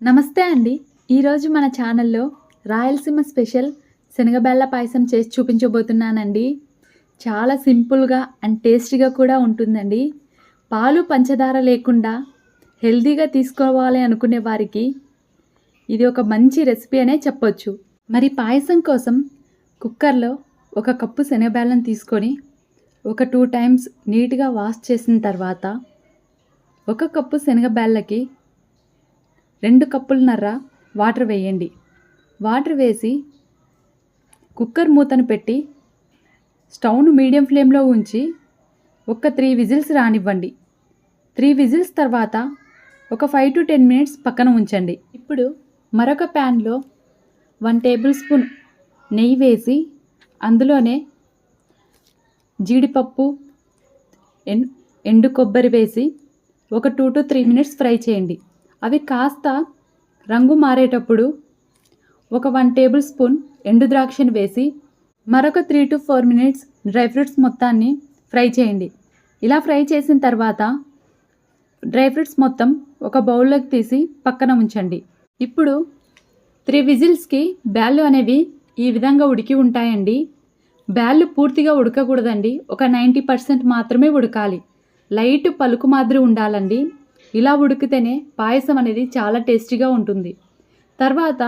నమస్తే అండి. ఈరోజు మన ఛానల్లో రాయలసీమ స్పెషల్ శనగబెల్ల పాయసం చేసి చూపించబోతున్నానండి. చాలా సింపుల్గా అండ్ టేస్టీగా కూడా ఉంటుందండి. పాలు పంచదార లేకుండా హెల్తీగా తీసుకోవాలి అనుకునే వారికి ఇది ఒక మంచి రెసిపీ అనే చెప్పొచ్చు. మరి పాయసం కోసం కుక్కర్లో 1 కప్పు శనగబెల్లం తీసుకొని ఒక 2 టైమ్స్ నీట్గా వాష్ చేసిన తర్వాత 1 కప్పు శనగబెల్లకి 2 కప్పులన్నర వాటర్ వేయండి. వాటర్ వేసి కుక్కర్ మూతను పెట్టి స్టవ్ను మీడియం ఫ్లేమ్లో ఉంచి ఒక 3 విజిల్స్ రానివ్వండి. 3 విజిల్స్ తర్వాత ఒక 5 to 10 మినిట్స్ పక్కన ఉంచండి. ఇప్పుడు మరొక ప్యాన్లో 1 టేబుల్ స్పూన్ నెయ్యి వేసి అందులోనే జీడిపప్పు, ఎండు కొబ్బరి వేసి ఒక 2 to 3 మినిట్స్ ఫ్రై చేయండి. అవి కాస్త రంగు మారేటప్పుడు ఒక 1 టేబుల్ స్పూన్ ఎండు ద్రాక్షను వేసి మరొక 3 to 4 మినిట్స్ డ్రై ఫ్రూట్స్ మొత్తాన్ని ఫ్రై చేయండి. ఇలా ఫ్రై చేసిన తర్వాత డ్రై ఫ్రూట్స్ మొత్తం ఒక బౌల్లోకి తీసి పక్కన ఉంచండి. ఇప్పుడు 3 విజిల్స్కి బ్యాళ్ళు అనేవి ఈ విధంగా ఉడికి ఉంటాయండి. బ్యాళ్ళు పూర్తిగా ఉడకకూడదండి, ఒక 90% మాత్రమే ఉడకాలి. లైట్ పలుకు మాదిరి ఉండాలండి. ఇలా ఉడికితేనే పాయసం అనేది చాలా టేస్టీగా ఉంటుంది. తర్వాత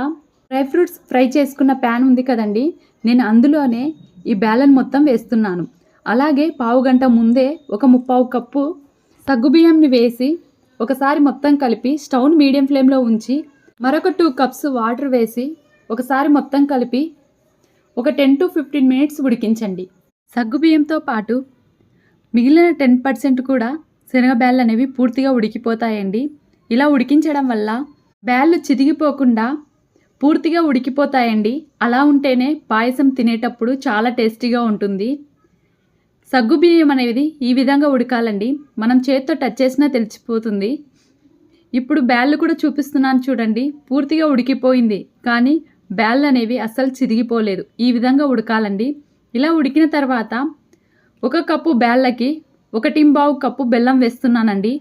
డ్రై ఫ్రూట్స్ ఫ్రై చేసుకున్న ప్యాన్ ఉంది కదండి, నేను అందులోనే ఈ బ్యాలెన్ మొత్తం వేస్తున్నాను. అలాగే పావు గంట ముందే ఒక 3/4 కప్పు సగ్గుబియ్యంని వేసి ఒకసారి మొత్తం కలిపి స్టవ్ని మీడియం ఫ్లేమ్లో ఉంచి మరొక 2 కప్స్ వాటర్ వేసి ఒకసారి మొత్తం కలిపి ఒక 10 to 15 మినిట్స్ ఉడికించండి. సగ్గుబియ్యంతో పాటు మిగిలిన 10% కూడా శనగబెల్లు అనేవి పూర్తిగా ఉడికిపోతాయండి. ఇలా ఉడికించడం వల్ల బ్యాళ్ళు చిదిగిపోకుండా పూర్తిగా ఉడికిపోతాయండి. అలా ఉంటేనే పాయసం తినేటప్పుడు చాలా టేస్టీగా ఉంటుంది. సగ్గుబియ్యం అనేది ఈ విధంగా ఉడకాలండి. మనం చేత్తో టచ్ చేసినా తెలిసిపోతుంది. ఇప్పుడు బ్యాళ్ళు కూడా చూపిస్తున్నాను చూడండి, పూర్తిగా ఉడికిపోయింది, కానీ బ్యాళ్ళు అనేవి అస్సలు చిదిగిపోలేదు. ఈ విధంగా ఉడకాలండి. ఇలా ఉడికిన తర్వాత 1 కప్పు బ్యాళ్ళకి 1.25 కప్పు బెల్లం వేస్తున్నానండి.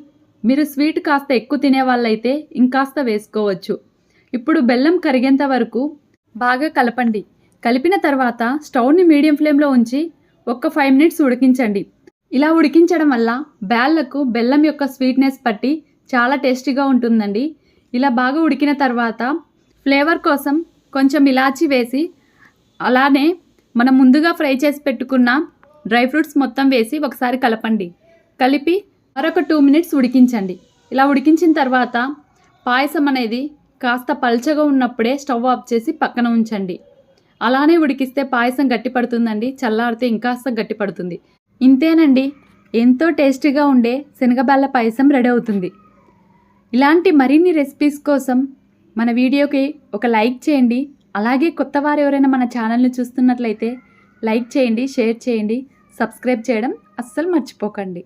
మీరు స్వీట్ కాస్త ఎక్కువ తినే వాళ్ళైతే ఇంకాస్త వేసుకోవచ్చు. ఇప్పుడు బెల్లం కరిగేంత వరకు బాగా కలపండి. కలిపిన తర్వాత స్టవ్ని మీడియం ఫ్లేమ్లో ఉంచి ఒక 5 మినిట్స్ ఉడికించండి. ఇలా ఉడికించడం వల్ల బ్యాళ్ళకు బెల్లం యొక్క స్వీట్నెస్ పట్టి చాలా టేస్టీగా ఉంటుందండి. ఇలా బాగా ఉడికిన తర్వాత ఫ్లేవర్ కోసం కొంచెం ఇలాచీ వేసి అలానే మనం ముందుగా ఫ్రై చేసి పెట్టుకున్న డ్రై ఫ్రూట్స్ మొత్తం వేసి ఒకసారి కలపండి. కలిపి మరొక 2 మినిట్స్ ఉడికించండి. ఇలా ఉడికించిన తర్వాత పాయసం అనేది కాస్త పల్చగా ఉన్నప్పుడే స్టవ్ ఆఫ్ చేసి పక్కన ఉంచండి. అలానే ఉడికిస్తే పాయసం గట్టిపడుతుందండి, చల్లారితే ఇంకాస్త గట్టిపడుతుంది. ఇంతేనండి, ఎంతో టేస్టీగా ఉండే శనగబెల్ల పాయసం రెడీ అవుతుంది. ఇలాంటి మరిన్ని రెసిపీస్ కోసం మన వీడియోకి ఒక లైక్ చేయండి. అలాగే కొత్త వారు ఎవరైనా మన ఛానల్ని చూస్తున్నట్లయితే లైక్ చేయండి, షేర్ చేయండి, సబ్స్క్రైబ్ చేయడం అస్సలు మర్చిపోకండి.